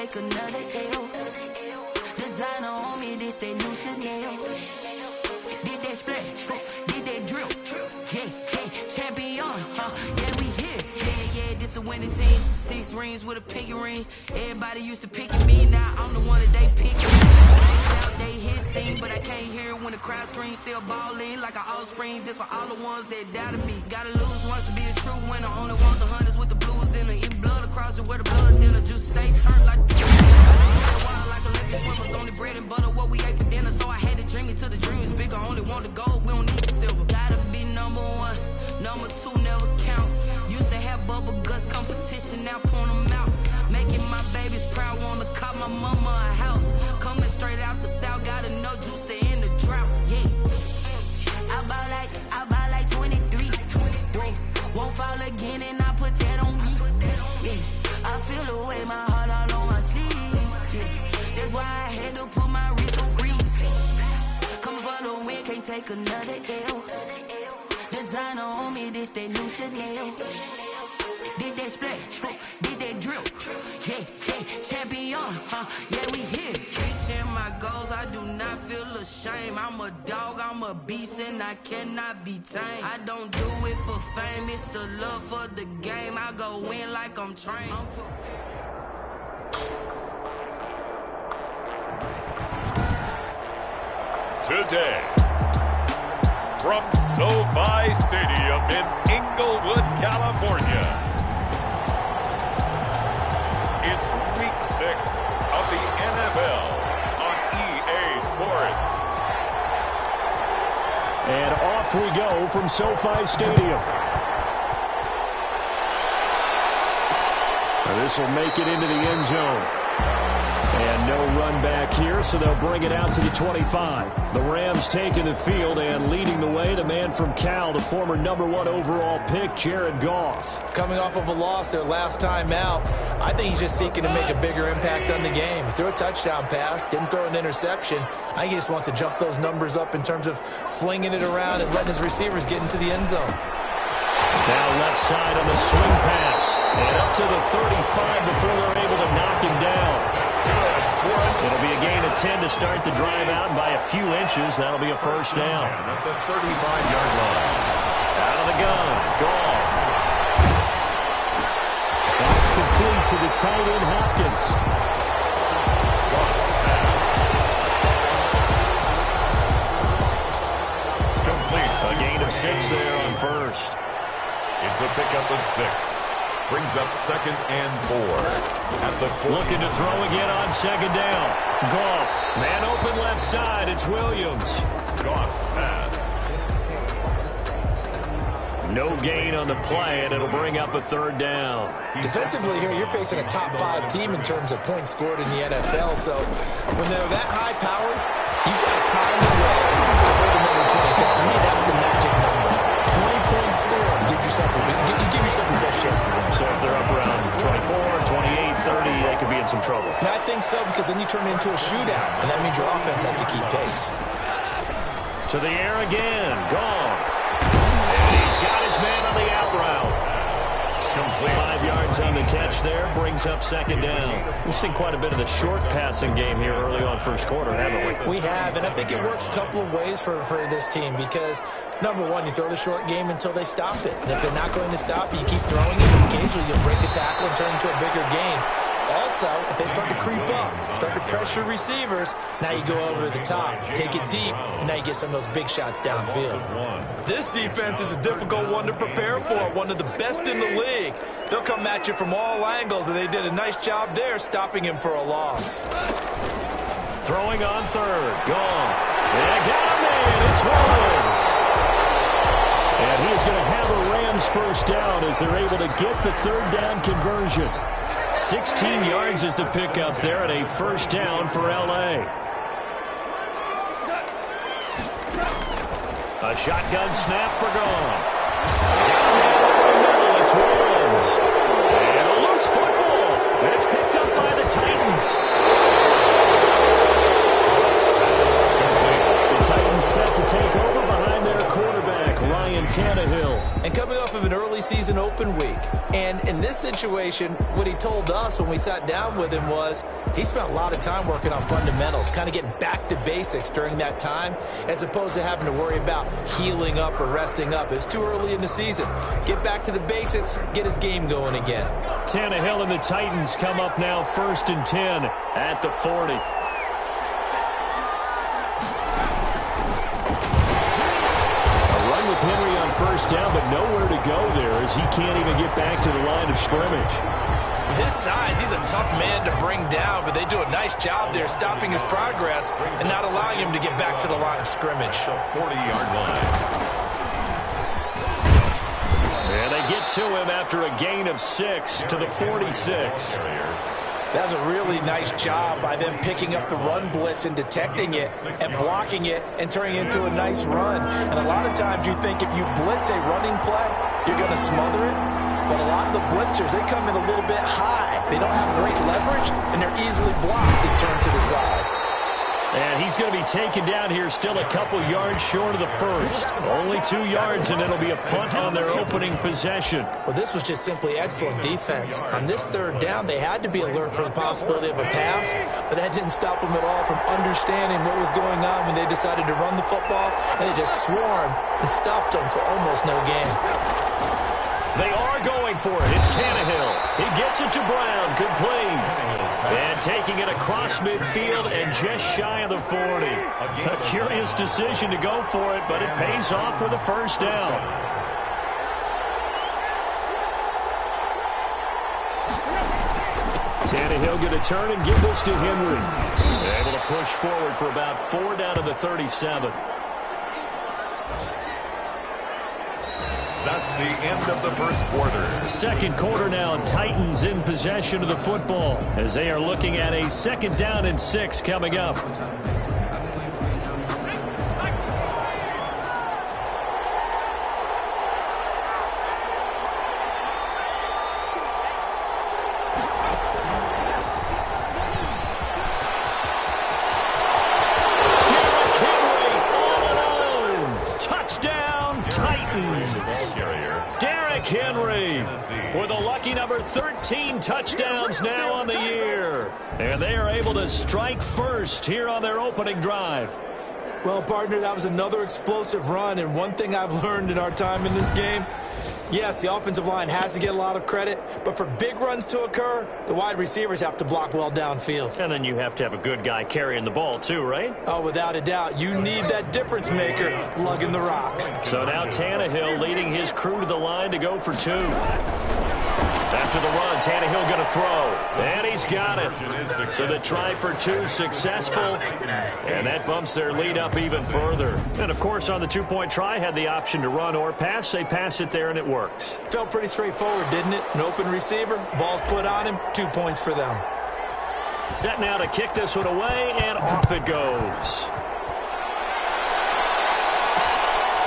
take another L. Designer on me, this that new Chanel. Did that splash, did that drill. Yeah, champion, yeah, we here. Yeah, this the winning team. 6 rings with a pinky ring. Everybody used to picking me, now I'm the one that they picking. Out they hit scene, but I can't hear it when the crowd screams. Still ballin' like an offspring. This for all the ones that doubted me. Gotta lose once to be a true winner. Only want the hunters with the blues in it. Even blood across it where the blood dinner. Just stay turned like wild like Olympic swimmers. Only bread and butter what we ate for dinner. So I had to dream it till the dream is bigger. Only want the gold, we don't need the silver. Gotta be number 1, number 2 never count. Used to have bubble guts competition, now point them out. Making my babies proud, wanna cop my mama a house. Coming straight out the south, got enough juice to end the drought. Yeah, I buy like 23. Whoa, won't fall again and I put that on me. Yeah, I feel the way, my heart all on my sleeve. Yeah, that's why I had to put my wrist on freeze. Coming for the win, can't take another L. Designer on me, this that new Chanel. Did that splash, did that drill. Yeah, champion, yeah, we here. Reaching my goals, I do not feel ashamed. I'm a dog, I'm a beast, and I cannot be tamed. I don't do it for fame, it's the love for the game. I go in like I'm trained. Today, from SoFi Stadium in Inglewood, California, it's Week 6 of the NFL on EA Sports. And off we go from SoFi Stadium. This will make it into the end zone. And no run back here, so they'll bring it out to the 25. The Rams taking the field and leading the way, the man from Cal, the former #1 overall pick, Jared Goff. Coming off of a loss their last time out, I think he's just seeking to make a bigger impact on the game. He threw a touchdown pass, didn't throw an interception. I think he just wants to jump those numbers up in terms of flinging it around and letting his receivers get into the end zone. Now left side on the swing pass. And up to the 35 before they're able to knock him down. It'll be a gain of 10 to start the drive out, and by a few inches, that'll be a first down. At the 35-yard line. Out of the gun, Goff. That's complete to the tight end, Hopkins. Complete. A gain of 6 there on first. It's a pickup of 6. Brings up 2nd and 4. At the 40. Looking to throw again on 2nd down. Goff. Man open left side. It's Williams. Goff's pass. No gain on the play, and it'll bring up a 3rd down. Defensively here, you're facing a top 5 team in terms of points scored in the NFL. So when they're that high-powered, you've got to find a way to hold them over 20. Because to me, that's the magic number. 20-point score gives yourself you give yourself your best chance to win. So if they're up around 24, 28, 30, they could be in some trouble. Yeah, I think so, because then you turn it into a shootout, and that means your offense has to keep pace. To the air again, Goff. And he's got his man on the out route. Complete. 5 yards on the catch there, brings up 2nd down. We've seen quite a bit of the short passing game here early on first quarter, haven't we? We have, and I think it works a couple of ways for this team because, number one, you throw the short game until they stop it. And if they're not going to stop it, you keep throwing it, and occasionally you'll break a tackle and turn it into a bigger gain. Also, if they start to creep up, start to pressure receivers, now you go over the top, take it deep, and now you get some of those big shots downfield. This defense is a difficult one to prepare for, one of the best in the league. They'll come at you from all angles, and they did a nice job there stopping him for a loss. Throwing on 3rd, Goff. And got him in, it's Williams. And he's going to have a Rams first down as they're able to get the 3rd down conversion. 16 yards is the pickup there and a first down for L.A. A shotgun snap for Goff. It's Williams. And a loose football. And it's picked up by the Titans. The Titans set to take over behind their quarterback, Ryan Tannehill. And coming off of an early season open week. And in this situation, what he told us when we sat down with him was, He spent a lot of time working on fundamentals, kind of getting back to basics during that time, as opposed to having to worry about healing up or resting up. It's too early in the season. Get back to the basics, get his game going again. Tannehill and the Titans come up now 1st and 10 at the 40. Henry on 1st down, but nowhere to go there as he can't even get back to the line of scrimmage. With his size, he's a tough man to bring down, but they do a nice job there stopping his progress and not allowing him to get back to the line of scrimmage. 40-yard line. And they get to him after a gain of 6 to the 46. That's a really nice job by them picking up the run blitz and detecting it and blocking it and turning it into a nice run. And a lot of times you think if you blitz a running play, you're going to smother it. But a lot of the blitzers, they come in a little bit high. They don't have great leverage, and they're easily blocked and turned to the side. And he's going to be taken down here, still a couple yards short of the first. Only 2 yards, and it'll be a punt on their opening possession. Well, this was just simply excellent defense. On this 3rd down, they had to be alert for the possibility of a pass, but that didn't stop them at all from understanding what was going on when they decided to run the football, and they just swarmed and stuffed them for almost no gain. They are going for it. It's Tannehill. He gets it to Brown, complete. And taking it across midfield and just shy of the 40. A curious decision to go for it, but it pays off with a 1st down. Tannehill going to turn and give this to Henry. Able to push forward for about 4 down to the 37. That's the end of the first quarter. Second quarter now, Titans in possession of the football as they are looking at a 2nd down and 6 coming up. Henry with a lucky number 13 touchdowns now on the year. And they are able to strike first here on their opening drive. Well, partner, that was another explosive run. And one thing I've learned in our time in this game, yes, the offensive line has to get a lot of credit, but for big runs to occur, the wide receivers have to block well downfield. And then you have to have a good guy carrying the ball too, right? Oh, without a doubt. You need that difference maker lugging the rock. So now Tannehill leading his crew to the line to go for 2. After the run, Tannehill going to throw. And he's got it. So the try for 2 successful. And that bumps their lead up even further. And, of course, on the 2-point try, had the option to run or pass. They pass it there, and it works. Felt pretty straightforward, didn't it? An open receiver, ball's put on him, 2 points for them. Set now to kick this one away, and off it goes.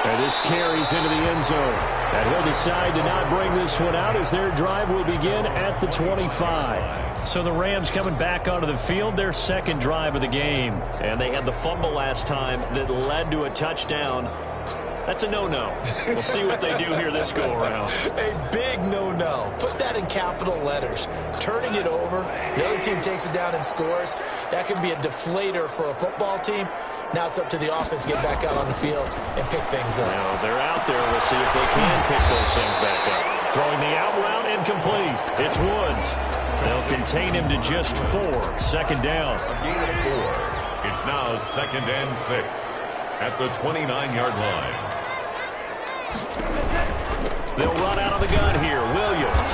And this carries into the end zone. And he'll decide to not bring this one out as their drive will begin at the 25. So the Rams coming back onto the field, their 2nd drive of the game. And they had the fumble last time that led to a touchdown. That's a no-no. We'll see what they do here this go-around. A big no-no. Put that in capital letters. Turning it over, the other team takes it down and scores. That can be a deflator for a football team. Now it's up to the offense to get back out on the field and pick things up. Now they're out there. We'll see if they can pick those things back up. Throwing the out route, incomplete. It's Woods. They'll contain him to just 4. 2nd down. A gain of 4. It's now 2nd and 6 at the 29-yard line. They'll run out of the gun here. Williams.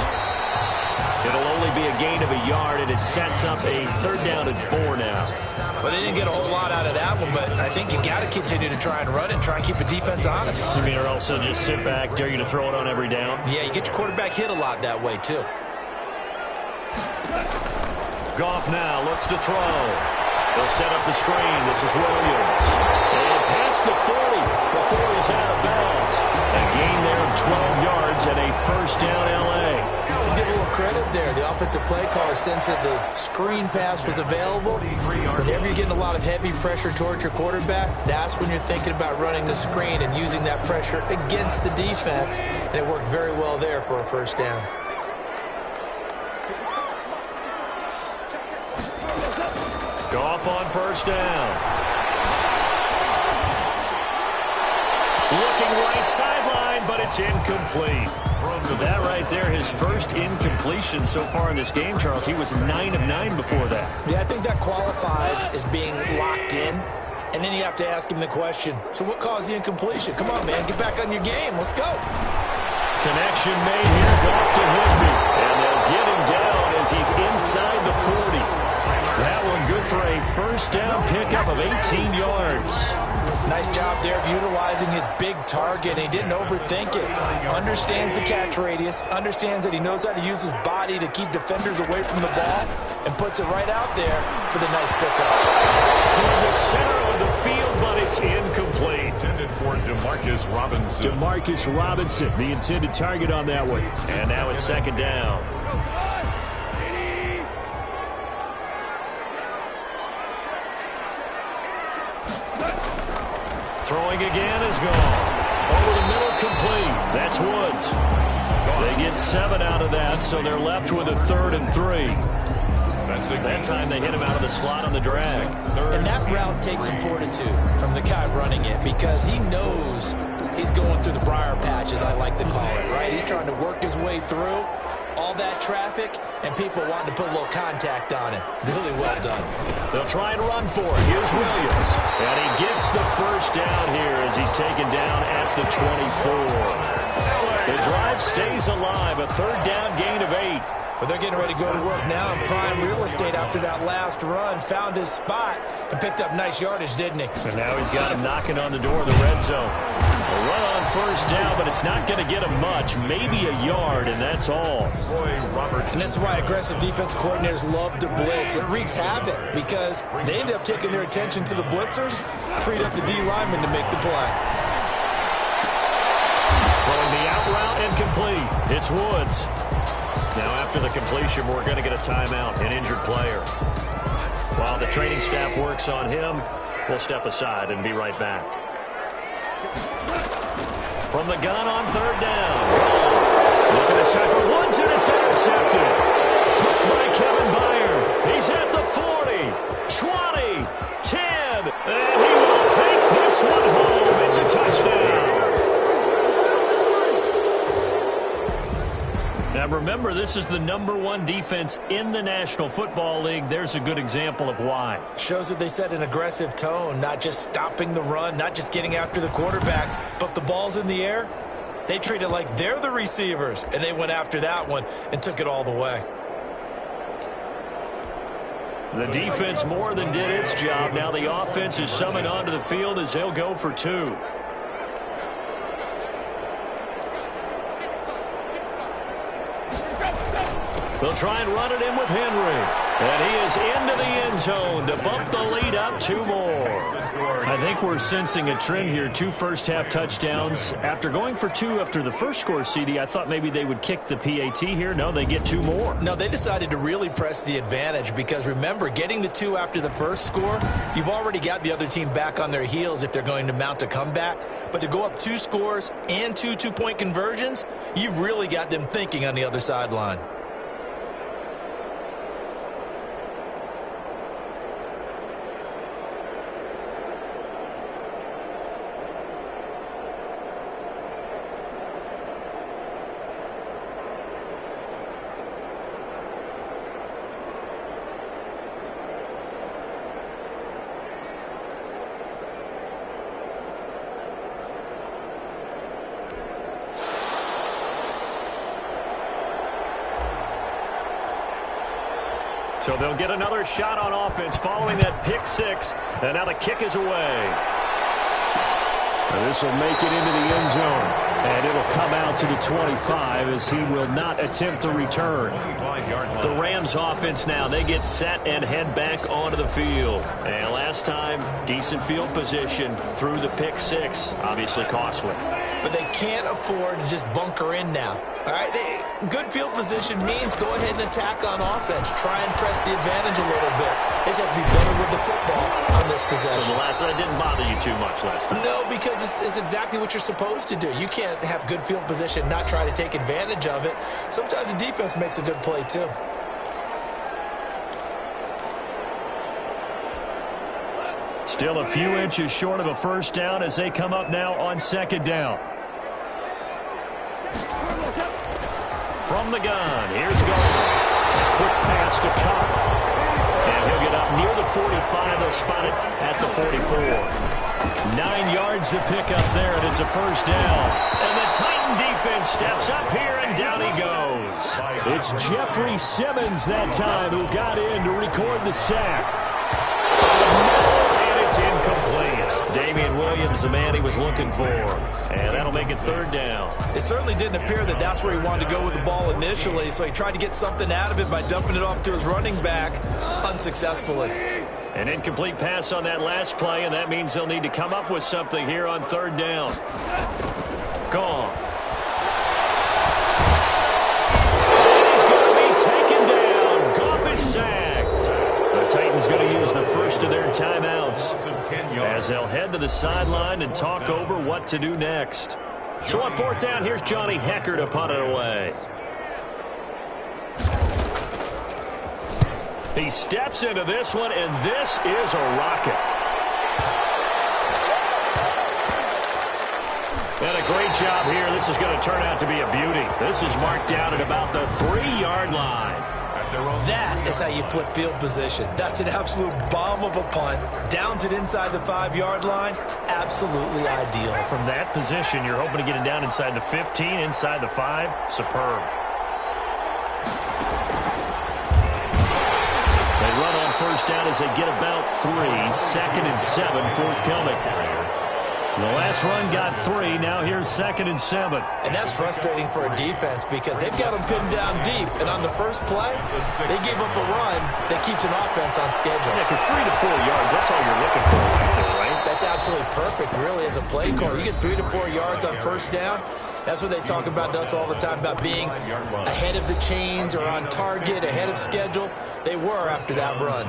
It'll only be a gain of a yard, and it sets up a 3rd down and 4 now. Well, they didn't get a whole lot out of that one, but I think you got to continue to try and run and try and keep the defense honest. You mean, or else they'll just sit back, dare you to throw it on every down? Yeah, you get your quarterback hit a lot that way, too. Goff now looks to throw. They'll set up the screen. This is Williams. And past the 40 before he's out of bounds. A gain there of 12 yards and a 1st down L.A. Let's give a little credit there. The offensive play caller sensed that the screen pass was available. Whenever you're getting a lot of heavy pressure towards your quarterback, that's when you're thinking about running the screen and using that pressure against the defense. And it worked very well there for a 1st down. Goff on first down. Looking right sideline, but it's incomplete. That right there, his first incompletion so far in this game, Charles. He was 9 of 9 before that. Yeah, I think that qualifies as being locked in. And then you have to ask him the question, so what caused the incompletion? Come on, man, get back on your game. Let's go. Connection made here. Goff to Higby. And they'll get him down as he's inside the 40. That one good for a first down pickup of 18 yards. Nice job there of utilizing his big target. He didn't overthink it. Understands the catch radius. Understands that he knows how to use his body to keep defenders away from the ball. And puts it right out there for the nice pickup. Toward the center of the field, but it's incomplete. Intended for Demarcus Robinson. Demarcus Robinson, the intended target on that one. And now it's second down. Throwing again is gone. Over the middle, complete. That's Woods. They get 7 out of that, so they're left with a 3rd and 3. That time they hit him out of the slot on the drag. And that route takes some fortitude from the guy running it because he knows he's going through the briar patch, as I like to call it, right? He's trying to work his way through all that traffic and people wanting to put a little contact on him. Really well done. They'll try and run for it. Here's Williams. And he gets the first down here as he's taken down at the 24. The drive stays alive. A 3rd down gain of 8. But they're getting ready to go to work now in prime real estate after that last run. Found his spot and picked up nice yardage, didn't he? And now he's got him knocking on the door of the red zone. A run on first down, but it's not going to get him much. Maybe a yard, and that's all. And this is why aggressive defensive coordinators love to blitz. It wreaks havoc because they end up taking their attention to the blitzers, freed up the D lineman to make the play. Throwing the out route and complete. It's Woods. Now after the completion, we're going to get a timeout, an injured player. While the training staff works on him, we'll step aside and be right back. From the gun on 3rd down. Look at this time for Woods, and it's intercepted. Picked by Kevin Byard. He's at the 40, 20, 10, and he will take this one home. It's a touchdown. Now remember, this is the #1 defense in the National Football League. There's a good example of why. Shows that they set an aggressive tone, not just stopping the run, not just getting after the quarterback, but if the ball's in the air, they treat it like they're the receivers, and they went after that one and took it all the way. The defense more than did its job. Now the offense is summoned onto the field as they'll go for 2. They'll try and run it in with Henry. And he is into the end zone to bump the lead up 2 more. I think we're sensing a trend here. 2 first-half touchdowns. After going for 2 after the first score, CD, I thought maybe they would kick the PAT here. No, they get 2 more. No, they decided to really press the advantage because, remember, getting the 2 after the first score, you've already got the other team back on their heels if they're going to mount a comeback. But to go up 2 scores and 2 two-point conversions, you've really got them thinking on the other sideline. So they'll get another shot on offense following that pick 6. And now the kick is away. This will make it into the end zone. And it'll come out to the 25 as he will not attempt to return. The Rams offense now, they get set and head back onto the field. And last time, decent field position through the pick 6. Obviously costly. But they can't afford to just bunker in now. All right, good field position means go ahead and attack on offense. Try and press the advantage a little bit. They just have to be better with the football on this possession. So the last that didn't bother you too much last time. No, because it's exactly what you're supposed to do. You can't have good field position, not try to take advantage of it. Sometimes the defense makes a good play too. Still a few inches short of a first down as they come up now on second down. From the gun, here's Goff. A quick pass to Cobb. And he'll get up near the 45. They'll spot it at the 44. 9 yards to pick up there, and it's a first down. And the Titan defense steps up here, and down he goes. It's Jeffrey Simmons that time who got in to record the sack. And it's incomplete. Damian Williams, the man he was looking for. And that'll make it third down. It certainly didn't appear that that's where he wanted to go with the ball initially, so he tried to get something out of it by dumping it off to his running back unsuccessfully. An incomplete pass on that last play, and that means they'll need to come up with something here on third down. Gone. He's going to be taken down. Goff is sacked. The Titans going to use the first of their timeouts as they'll head to the sideline and talk over what to do next. So on fourth down, here's Johnny Hecker to punt it away. He steps into this one, and this is a rocket. And a great job here. This is going to turn out to be a beauty. This is marked down at about the 3-yard line. That is how you flip field position. That's an absolute bomb of a punt. Downs it inside the 5-yard line. Absolutely ideal. From that position, you're hoping to get it down inside the 15, inside the 5. Superb. They run on first down as they get about 3. 2nd and 7 forthcoming. The last run got 3. Now here's 2nd and 7. And that's frustrating for a defense because they've got them pinned down deep. And on the first play, they gave up a run that keeps an offense on schedule. Yeah, because 3 to 4 yards, that's all you're looking for right there, right? That's absolutely perfect, really, as a play call. You get 3 to 4 yards on first down. That's what they talk about to us all the time, about being ahead of the chains or on target, ahead of schedule. They were after that run.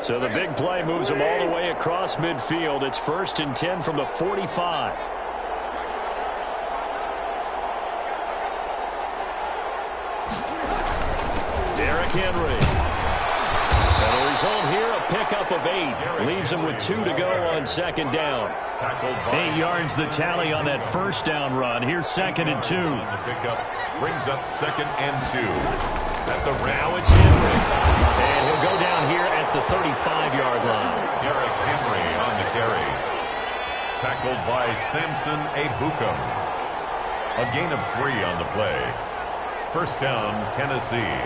So the big play moves them all the way across midfield. It's 1st and 10 from the 45. Derrick Henry. And the result here, a pickup of 8. Leaves him with 2 to go on second down. 8 yards the tally on that first down run. Here's 2nd and 2. The pickup brings up 2nd and 2. Now it's Henry. And he'll go down here at the 35-yard line. Derrick Henry on the carry. Tackled by Samson Ebukam. A gain of 3 on the play. First down, Tennessee.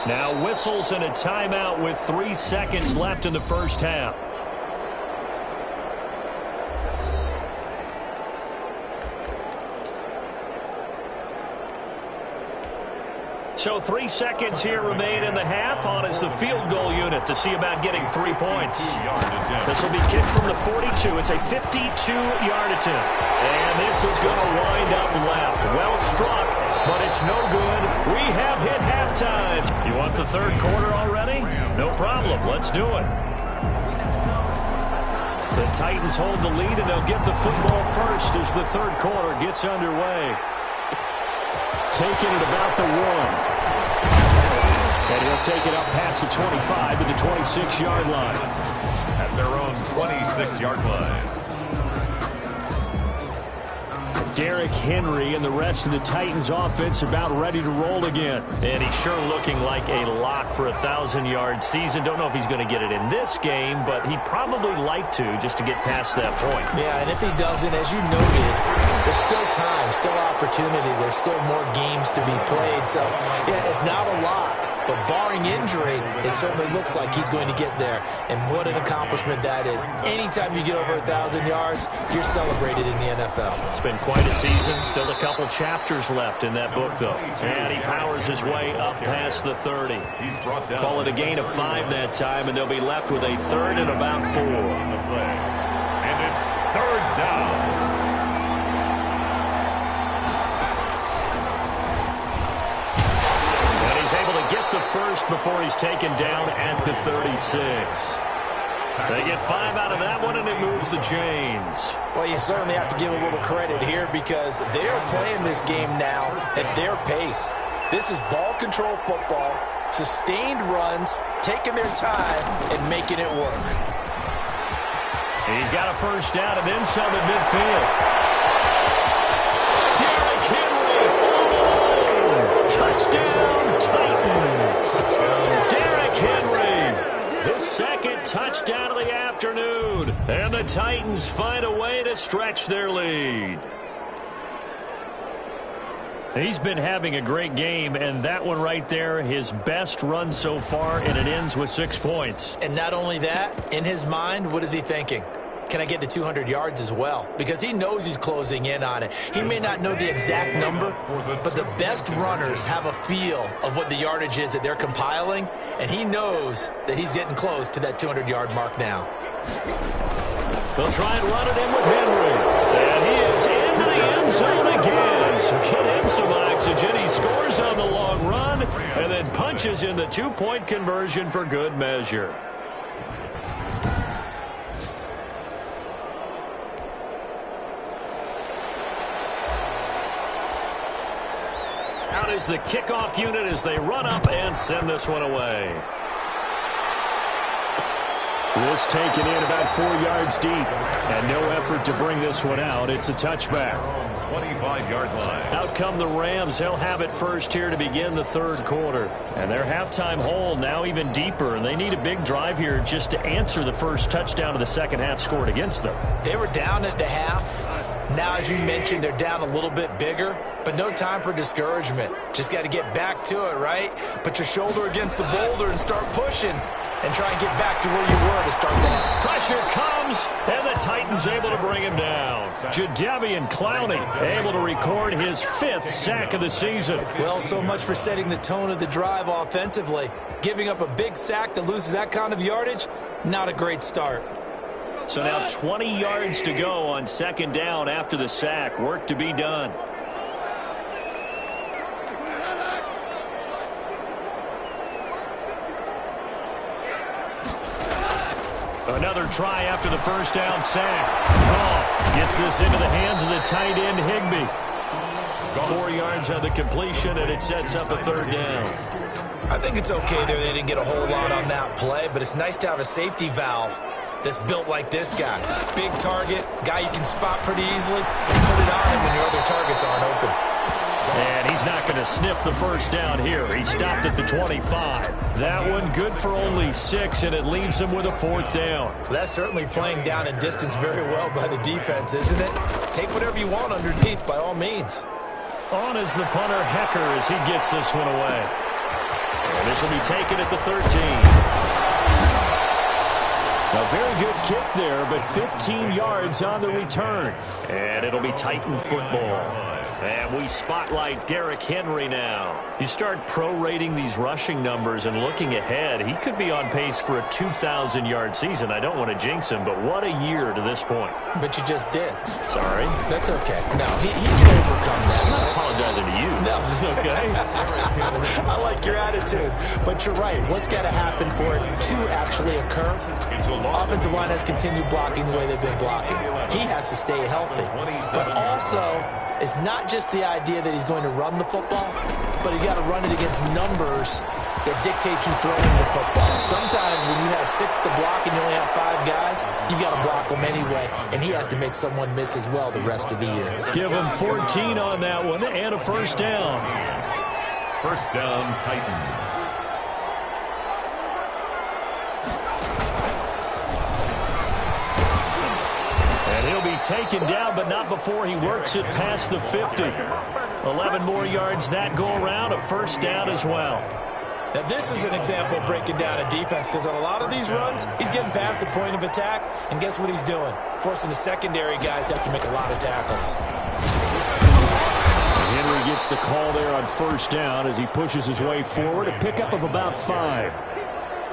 Now whistles and a timeout with 3 seconds left in the first half. So 3 seconds here remain in the half. On is the field goal unit to see about getting 3 points. This will be kicked from the 42. It's a 52-yard attempt. And this is going to wind up left. Well struck, but it's no good. We have hit halftime. You want the third quarter already? No problem. Let's do it. The Titans hold the lead, and they'll get the football first as the third quarter gets underway. Taking it about the 1. And he'll take it up past the 25 to the 26-yard line. At their own 26-yard line. Derrick Henry and the rest of the Titans offense about ready to roll again. And he's sure looking like a lock for a 1,000-yard season. Don't know if he's going to get it in this game, but he'd probably like to just to get past that point. Yeah, and if he doesn't, as you noted, there's still time, still opportunity. There's still more games to be played. So, yeah, it's not a lock. But barring injury, it certainly looks like he's going to get there. And what an accomplishment that is. Anytime you get over 1,000 yards, you're celebrated in the NFL. It's been quite a season. Still a couple chapters left in that book, though. And he powers his way up past the 30. Call it a gain of 5 that time, and they'll be left with a 3rd and about 4. And it's 3rd down. He's able to get the first before he's taken down at the 36. They get 5 out of that one, and it moves the chains. Well, you certainly have to give a little credit here because they are playing this game now at their pace. This is ball control football, sustained runs, taking their time, and making it work. He's got a first down and then some at midfield. Derrick Henry. Touchdown, Titans. Derrick Henry. His second touchdown of the afternoon. And the Titans find a way to stretch their lead. He's been having a great game, and that one right there, his best run so far, and it ends with 6 points. And not only that, in his mind, what is he thinking? Can I get to 200 yards as well? Because he knows he's closing in on it. He may not know the exact number, but the best runners have a feel of what the yardage is that they're compiling, and he knows that he's getting close to that 200-yard mark now. They'll try and run it in with Henry. And he is into the end zone again. So get him some oxygen. He scores on the long run and then punches in the 2-point conversion for good measure. Out is the kickoff unit as they run up and send this one away. This taken in about 4 yards deep, and no effort to bring this one out. It's a touchback. 25-yard line. Out come the Rams. They'll have it first here to begin the third quarter. And their halftime hole now even deeper, and they need a big drive here just to answer the first touchdown of the second half scored against them. They were down at the half. Now, as you mentioned, they're down a little bit bigger, but no time for discouragement. Just got to get back to it, right? Put your shoulder against the boulder and start pushing and try and get back to where you were to start that. Pressure comes, and the Titans able to bring him down. Jadeveon Clowney able to record his 5th sack of the season. Well, so much for setting the tone of the drive offensively. Giving up a big sack that loses that kind of yardage, not a great start. So now 20 yards to go on second down after the sack. Work to be done. Another try after the first down sack. Goff gets this into the hands of the tight end Higbee. 4 yards on the completion, and it sets up a third down. I think it's okay there. They didn't get a whole lot on that play, but it's nice to have a safety valve that's built like this guy. Big target, guy you can spot pretty easily, and put it on him when your other targets aren't open. And he's not going to sniff the first down here. He stopped at the 25. That one good for only 6, and it leaves him with a 4th down. That's certainly playing down in distance very well by the defense, isn't it? Take whatever you want underneath by all means. On is the punter Hecker as he gets this one away. And this will be taken at the 13. A very good kick there, but 15 yards on the return. And it'll be Titan football. And we spotlight Derrick Henry now. You start prorating these rushing numbers and looking ahead, he could be on pace for a 2,000-yard season. I don't want to jinx him, but what a year to this point. But you just did. Sorry. That's okay. No, he can overcome that. I'm not apologizing to you. No. Okay. I like your attitude. But you're right. What's got to happen for it to actually occur? Offensive line has continued blocking the way they've been blocking. He has to stay healthy. But also, it's not just the idea that he's going to run the football, but you got to run it against numbers that dictate you throwing the football. Sometimes when you have 6 to block and you only have 5 guys, you've got to block them anyway, and he has to make someone miss as well the rest of the year. Give him 14 on that one and a first down. First down, Titans. He'll be taken down, but not before he works it past the 50. 11 more yards that go around, a first down as well. Now, this is an example of breaking down a defense, because on a lot of these runs, he's getting past the point of attack, and guess what he's doing? Forcing the secondary guys to have to make a lot of tackles. And Henry gets the call there on first down as he pushes his way forward, a pickup of about 5.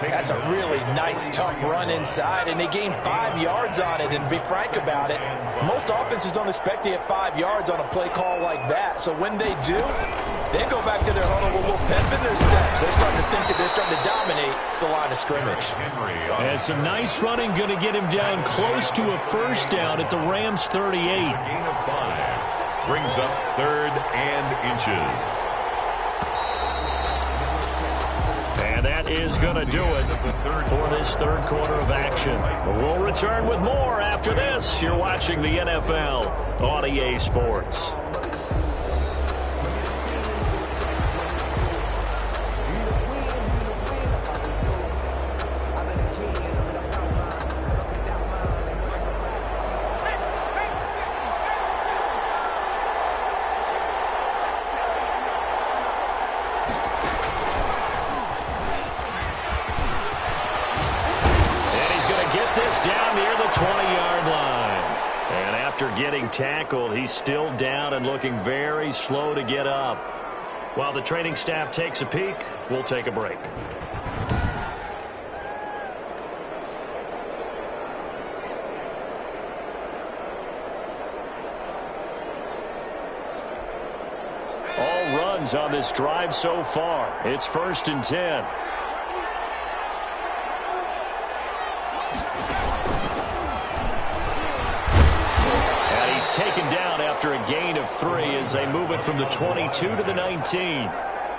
That's a really nice, tough run inside, and they gained 5 yards on it. And to be frank about it, most offenses don't expect to get 5 yards on a play call like that. So when they do, they go back to their huddle with a little pep in their steps. They're starting to think that they're starting to dominate the line of scrimmage. And some nice running going to get him down close to a first down at the Rams' 38. Gain of 5 brings up 3rd and inches. And that is going to do it for this third quarter of action. We'll return with more after this. You're watching the NFL on EA Sports. Getting tackled, he's still down and looking very slow to get up. While the training staff takes a peek, we'll take a break. All runs on this drive so far. It's 1st and 10. Taken down after a gain of 3 as they move it from the 22 to the 19.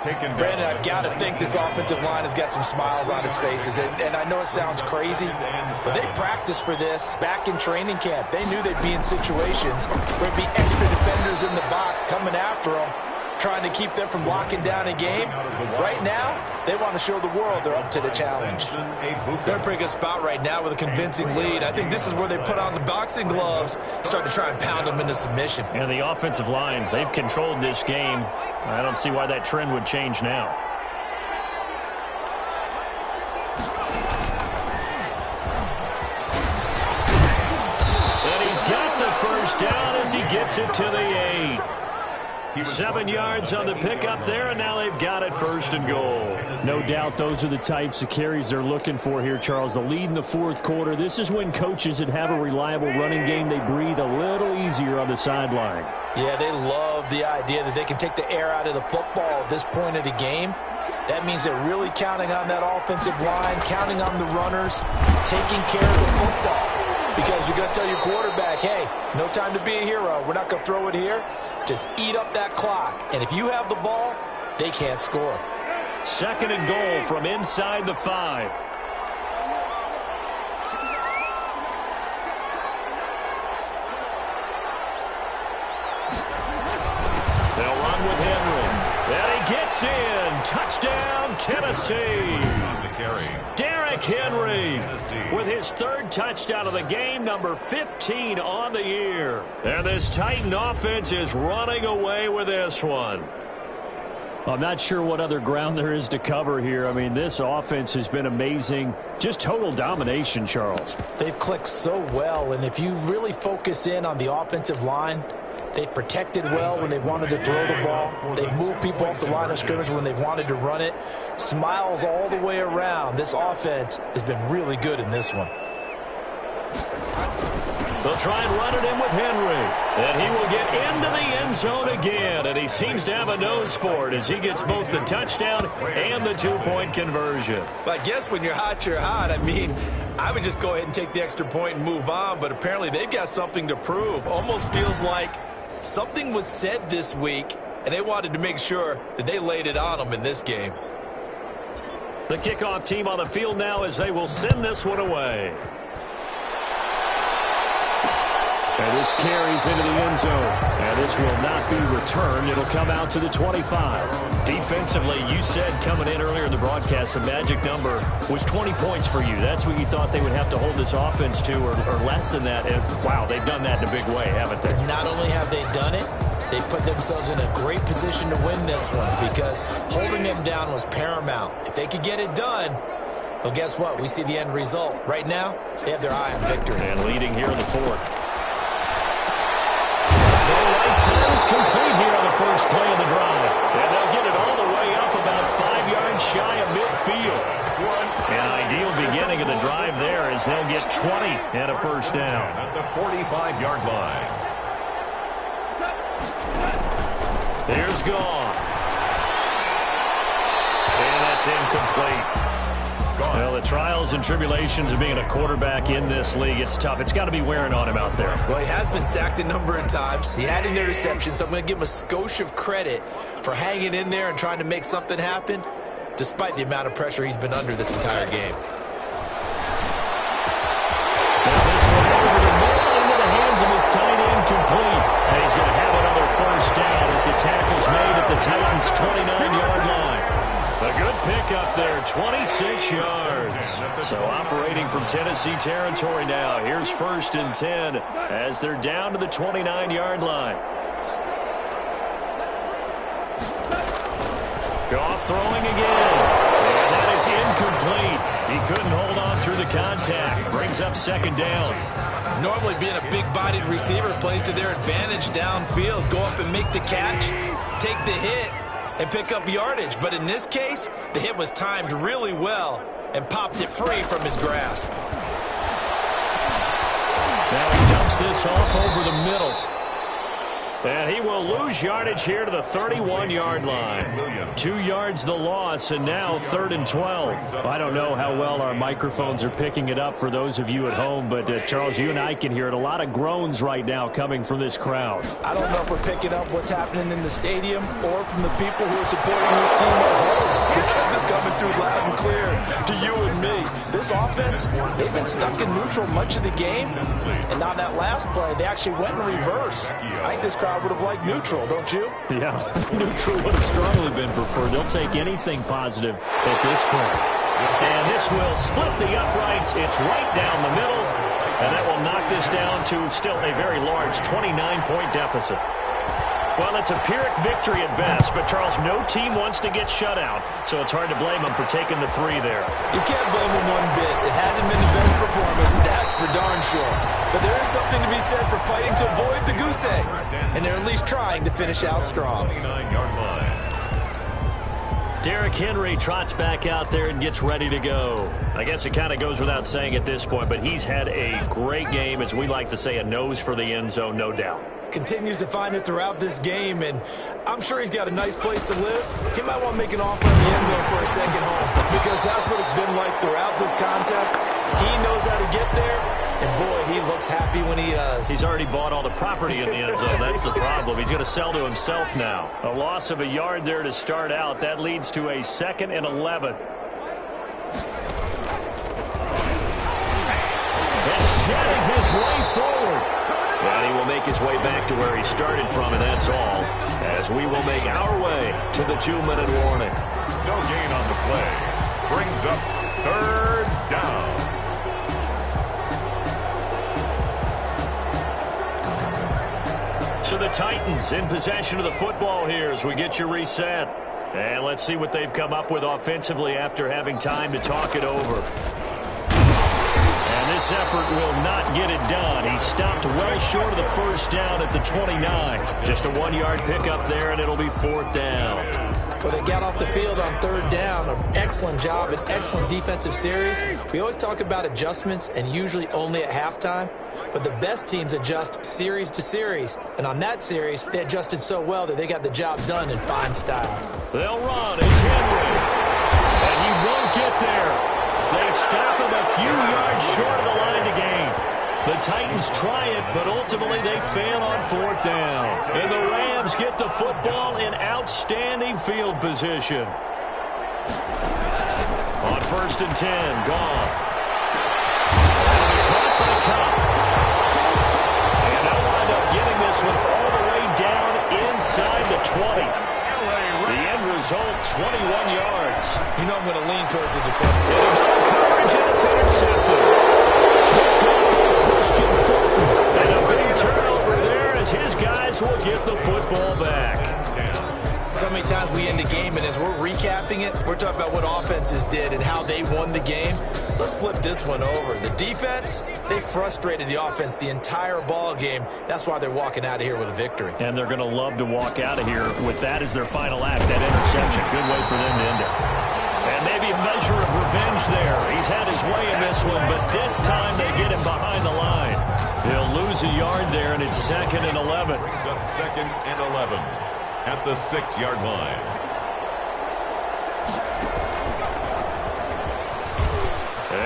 Brandon, I've got to think this offensive line has got some smiles on its faces. And I know it sounds crazy, but they practiced for this back in training camp. They knew they'd be in situations where there'd be extra defenders in the box coming after them, trying to keep them from locking down a game. Right now, they want to show the world they're up to the challenge. They're in a pretty good spot right now with a convincing lead. I think this is where they put on the boxing gloves, start to try and pound them into submission. And the offensive line, they've controlled this game. I don't see why that trend would change now. And he's got the first down as he gets it to the 8. 7 yards on the pickup there, and now they've got it 1st and goal. No doubt those are the types of carries they're looking for here, Charles. The lead in the 4th quarter. This is when coaches that have a reliable running game, they breathe a little easier on the sideline. Yeah, they love the idea that they can take the air out of the football at this point of the game. That means they're really counting on that offensive line, counting on the runners, taking care of the football. Because you're going to tell your quarterback, hey, no time to be a hero. We're not going to throw it here. Just eat up that clock. And if you have the ball, they can't score. 2nd and goal from inside the 5. They'll run with Henry. And he gets in. Touchdown, Tennessee. Derrick Henry with his 3rd touchdown of the game, number 15 on the year. And this Titan offense is running away with this one. I'm not sure what other ground there is to cover here. I mean, this offense has been amazing. Just total domination, Charles. They've clicked so well, and if you really focus in on the offensive line, they've protected well when they've wanted to throw the ball. They've moved people off the line of scrimmage when they've wanted to run it. Smiles all the way around. This offense has been really good in this one. They'll try and run it in with Henry. And he will get into the end zone again. And he seems to have a nose for it as he gets both the touchdown and the 2-point conversion. But I guess when you're hot, you're hot. I mean, I would just go ahead and take the extra point and move on. But apparently they've got something to prove. Almost feels like something was said this week, and they wanted to make sure that they laid it on them in this game. The kickoff team on the field now as they will send this one away. And this carries into the end zone. And this will not be returned. It'll come out to the 25. Defensively, you said coming in earlier in the broadcast, the magic number was 20 points for you. That's what you thought they would have to hold this offense to, or less than that. And, wow, they've done that in a big way, haven't they? Not only have they done it, they put themselves in a great position to win this one because holding them down was paramount. If they could get it done, well, guess what? We see the end result. Right now, they have their eye on victory. And leading here in the 4th. Throw right center is complete here on the first play of the drive. And they'll get it all the way up about 5 yards shy of midfield. An ideal beginning of the drive there as they'll get 20 and a first down. At the 45-yard line. Here's gone. And that's It's incomplete. Well, the trials and tribulations of being a quarterback in this league, it's tough. It's got to be wearing on him out there. Well, he has been sacked a number of times. He had an interception, so I'm going to give him a skosh of credit for hanging in there and trying to make something happen, despite the amount of pressure he's been under this entire game. Now this one over the middle into the hands of his tight end, complete. And he's going to have another first down as the tackle's made at the Titans' 29-yard line. A good pickup there, 26 yards. So operating from Tennessee territory now. Here's 1st and 10 as they're down to the 29-yard line. Goff throwing again. And that is incomplete. He couldn't hold on through the contact. Brings up 2nd down. Normally being a big-bodied receiver plays to their advantage downfield. Go up and make the catch, take the hit, and pick up yardage. But in this case, the hit was timed really well and popped it free from his grasp. Now he dumps this off over the middle. And he will lose yardage here to the 31-yard line. 2 yards the loss, and now 3rd and 12. I don't know how well our microphones are picking it up for those of you at home, but Charles, you and I can hear it. A lot of groans right now coming from this crowd. I don't know if we're picking up what's happening in the stadium or from the people who are supporting this team at home, because it's coming through loud and clear to you and me. This offense, they've been stuck in neutral much of the game, and on that last play, they actually went in reverse. I think this crowd would have liked neutral, don't you? Yeah, neutral would have strongly been preferred. They'll take anything positive at this point. And this will split the uprights. It's right down the middle, and that will knock this down to still a very large 29-point deficit. Well, it's a Pyrrhic victory at best, but, Charles, no team wants to get shut out, so it's hard to blame them for taking the 3 there. You can't blame them one bit. It hasn't been the best performance, that's for darn sure. But there is something to be said for fighting to avoid the goose egg, and they're at least trying to finish out strong. 29-yard line. Derrick Henry trots back out there and gets ready to go. I guess it kind of goes without saying at this point, but he's had a great game, as we like to say, a nose for the end zone, no doubt. Continues to find it throughout this game, and I'm sure he's got a nice place to live. He might want to make an offer in the end zone for a second home, because that's what it's been like throughout this contest. He knows how to get there, and boy, he looks happy when he does. He's already bought all the property in the end zone. That's the problem. He's going to sell to himself now. A loss of a yard there to start out. That leads to a 2nd and 11. And shedding his way forward. And he will make his way back to where he started from, and that's all, as we will make our way to the 2-minute warning. No gain on the play. Brings up 3rd down. So the Titans in possession of the football here as we get you reset. And let's see what they've come up with offensively after having time to talk it over. And this effort will not get it done. He stopped well short of the first down at the 29. Just a 1-yard pickup there, and it'll be 4th down. Well, they got off the field on 3rd down. An excellent job, an excellent defensive series. We always talk about adjustments, and usually only at halftime. But the best teams adjust series to series. And on that series, they adjusted so well that they got the job done in fine style. They'll run. It's Henry. And he won't get there. They stop him a few yards short of the line to gain. The Titans try it, but ultimately they fail on 4th down. And the Rams get the football in outstanding field position. On 1st and 10, Goff. Caught by Cup. And they'll wind up getting this one all the way down inside the 20. The end result, 21 yards. You know I'm going to lean towards the defender. Another coverage, and it's intercepted. Picked up by Christian Fulton. And a big turnover there as his guys will get the football back. So many times we end a game, and as we're recapping it, we're talking about what offenses did and how they won the game. Let's flip this one over. The defense, they frustrated the offense the entire ball game. That's why they're walking out of here with a victory. And they're going to love to walk out of here with that as their final act, that interception. Good way for them to end it. And maybe a measure of revenge there. He's had his way in this one, but this time they get him behind the line. He'll lose a yard there, and it's 2nd and 11. Brings up 2nd and 11 at the 6-yard line.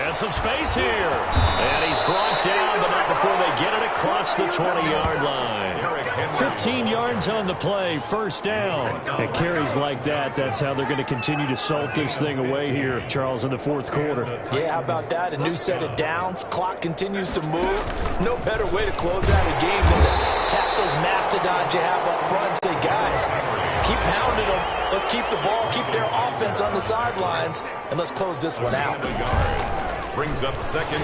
And some space here. And he's brought down, but not before they get it across the 20-yard line. 15 yards on the play, first down. And carries like that, that's how they're going to continue to salt this thing away here, Charles, in the fourth quarter. Yeah, how about that? A new set of downs. Clock continues to move. No better way to close out a game than to tap those mastodons you have up front and say, guys, keep pounding them. Let's keep the ball, keep their offense on the sidelines, and let's close this one out. Brings up 2nd and 9.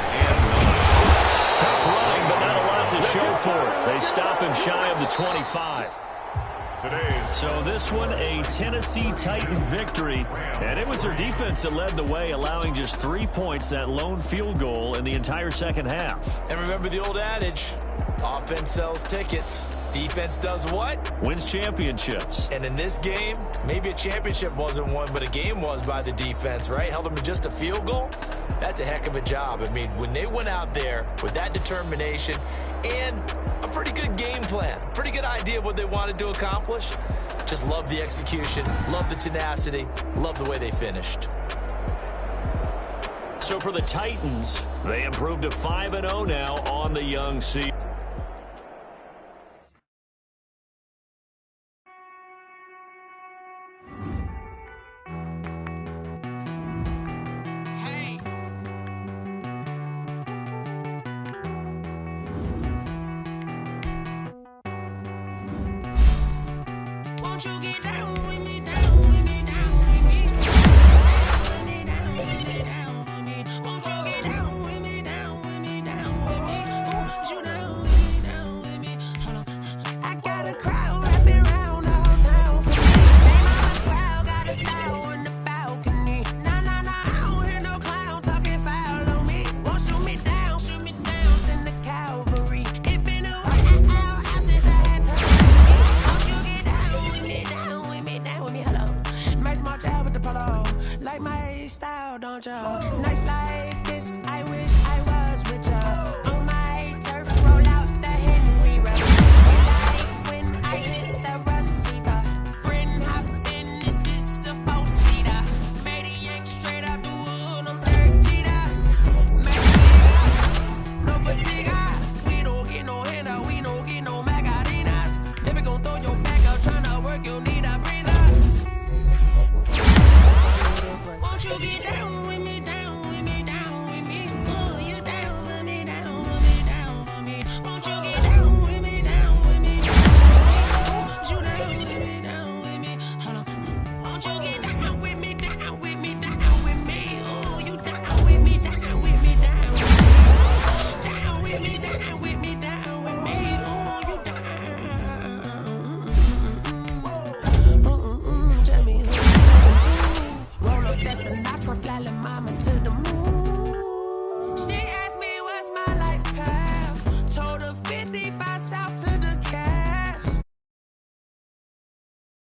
Tough running, but not a lot to show for it. They stop him shy of the 25. So this one, a Tennessee Titan victory, and it was their defense that led the way, allowing just 3 points, that lone field goal in the entire second half. And remember the old adage, offense sells tickets. Defense does what? Wins championships. And in this game, maybe a championship wasn't won, but a game was by the defense, right? Held them to just a field goal. That's a heck of a job. I mean, when they went out there with that determination and a pretty good game plan, pretty good idea what they wanted to accomplish, just love the execution, love the tenacity, love the way they finished. So for the Titans, they improved to 5-0 now on the young season. Won't you get down with me, down with me, down with me? Down with me, down with me, down with me. Won't you get down with me, down with me, down with me? Won't you down with me, down with me? Hold on. I got a crowd wrapping around the whole town for me. Name on the crowd, got a bow in the balcony. Nah, nah, nah, I don't hear no clown talking foul on me. Won't shoot me down, send the cavalry. It been a while since I had to. Won't you get down with me, down with me, down with me? Hello. Nice march out with the polo. Like my style, don't ya? Nice like this, I wish I was with ya. On my turf, roll out the Henry Road. She like when I hit the receiver. Friend hop in, this is a four-seater. Made a yank straight out the wood, I'm dirt cheater. No fatigue, we don't get no handout, we don't get no magarinas. Never gon' throw your back out, tryna work, you need a breather. Won't you get down